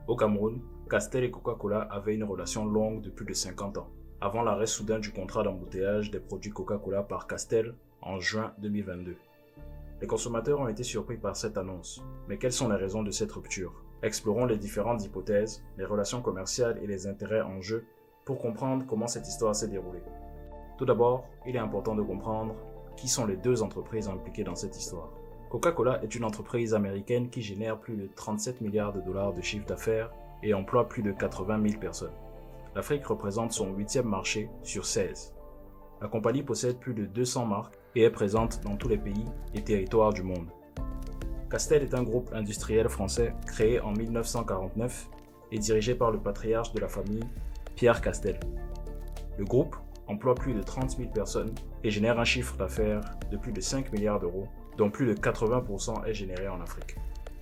Au Cameroun, Castel et Coca-Cola avaient une relation longue de plus de 50 ans, avant l'arrêt soudain du contrat d'embouteillage des produits Coca-Cola par Castel en juin 2022. Les consommateurs ont été surpris par cette annonce, mais quelles sont les raisons de cette rupture? Explorons les différentes hypothèses, les relations commerciales et les intérêts en jeu pour comprendre comment cette histoire s'est déroulée. Tout d'abord, il est important de comprendre qui sont les deux entreprises impliquées dans cette histoire. Coca-Cola est une entreprise américaine qui génère plus de 37 milliards de dollars de chiffre d'affaires et emploie plus de 80 000 personnes. L'Afrique représente son 8e marché sur 16. La compagnie possède plus de 200 marques et est présente dans tous les pays et territoires du monde. Castel est un groupe industriel français créé en 1949 et dirigé par le patriarche de la famille, Pierre Castel. Le groupe emploie plus de 30 000 personnes et génère un chiffre d'affaires de plus de 5 milliards d'euros, dont plus de 80% est généré en Afrique.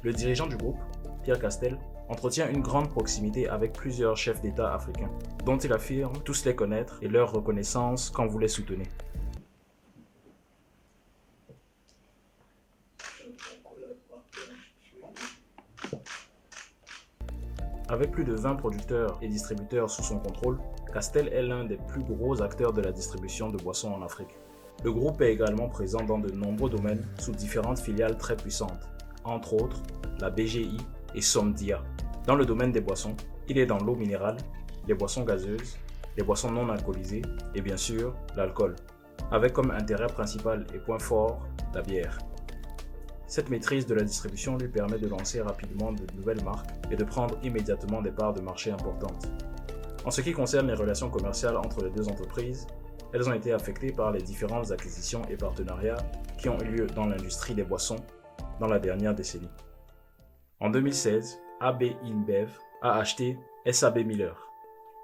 Le dirigeant du groupe, Pierre Castel, entretient une grande proximité avec plusieurs chefs d'État africains, dont il affirme tous les connaître et leur reconnaissance quand vous les soutenez. Avec plus de 20 producteurs et distributeurs sous son contrôle, Castel est l'un des plus gros acteurs de la distribution de boissons en Afrique. Le groupe est également présent dans de nombreux domaines sous différentes filiales très puissantes, entre autres la BGI et Somdia. Dans le domaine des boissons, il est dans l'eau minérale, les boissons gazeuses, les boissons non alcoolisées et bien sûr l'alcool, avec comme intérêt principal et point fort la bière. Cette maîtrise de la distribution lui permet de lancer rapidement de nouvelles marques et de prendre immédiatement des parts de marché importantes. En ce qui concerne les relations commerciales entre les deux entreprises, elles ont été affectées par les différentes acquisitions et partenariats qui ont eu lieu dans l'industrie des boissons dans la dernière décennie. En 2016, AB InBev a acheté SAB Miller,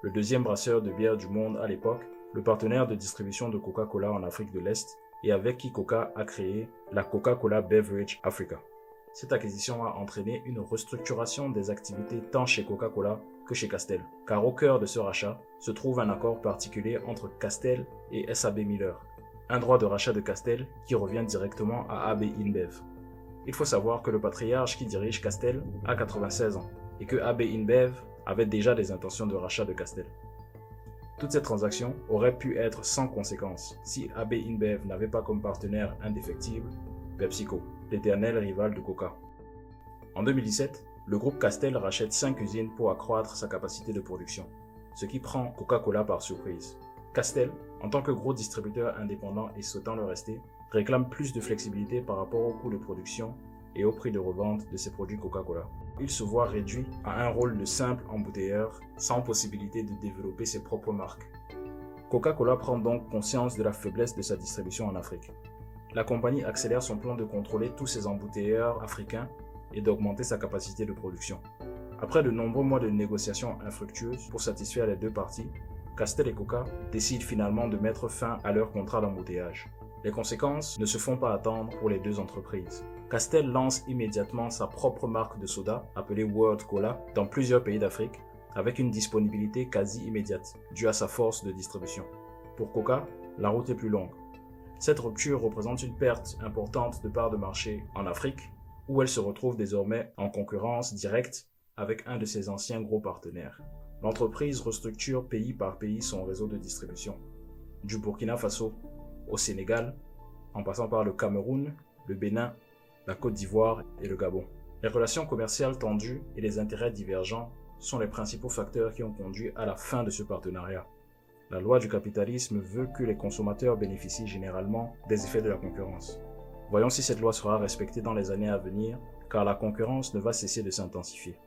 le deuxième brasseur de bière du monde à l'époque, le partenaire de distribution de Coca-Cola en Afrique de l'Est et avec qui Coca a créé la Coca-Cola Beverage Africa. Cette acquisition a entraîné une restructuration des activités tant chez Coca-Cola que chez Castel, car au cœur de ce rachat se trouve un accord particulier entre Castel et SAB Miller, un droit de rachat de Castel qui revient directement à AB InBev. Il faut savoir que le patriarche qui dirige Castel a 96 ans et que AB InBev avait déjà des intentions de rachat de Castel. Toute cette transaction aurait pu être sans conséquence si AB InBev n'avait pas comme partenaire indéfectible PepsiCo, l'éternel rival de Coca. En 2017, le groupe Castel rachète 5 usines pour accroître sa capacité de production, ce qui prend Coca-Cola par surprise. Castel, en tant que gros distributeur indépendant et souhaitant le rester, réclame plus de flexibilité par rapport au coût de production et au prix de revente de ses produits Coca-Cola. Il se voit réduit à un rôle de simple embouteilleur sans possibilité de développer ses propres marques. Coca-Cola prend donc conscience de la faiblesse de sa distribution en Afrique. La compagnie accélère son plan de contrôler tous ses embouteilleurs africains et d'augmenter sa capacité de production. Après de nombreux mois de négociations infructueuses pour satisfaire les deux parties, Castel et Coca décident finalement de mettre fin à leur contrat d'embouteillage. Les conséquences ne se font pas attendre pour les deux entreprises. Castel lance immédiatement sa propre marque de soda, appelée World Cola, dans plusieurs pays d'Afrique, avec une disponibilité quasi immédiate, due à sa force de distribution. Pour Coca, la route est plus longue. Cette rupture représente une perte importante de parts de marché en Afrique, où elle se retrouve désormais en concurrence directe avec un de ses anciens gros partenaires. L'entreprise restructure pays par pays son réseau de distribution, du Burkina Faso au Sénégal, en passant par le Cameroun, le Bénin, la Côte d'Ivoire et le Gabon. Les relations commerciales tendues et les intérêts divergents sont les principaux facteurs qui ont conduit à la fin de ce partenariat. La loi du capitalisme veut que les consommateurs bénéficient généralement des effets de la concurrence. Voyons si cette loi sera respectée dans les années à venir, car la concurrence ne va cesser de s'intensifier.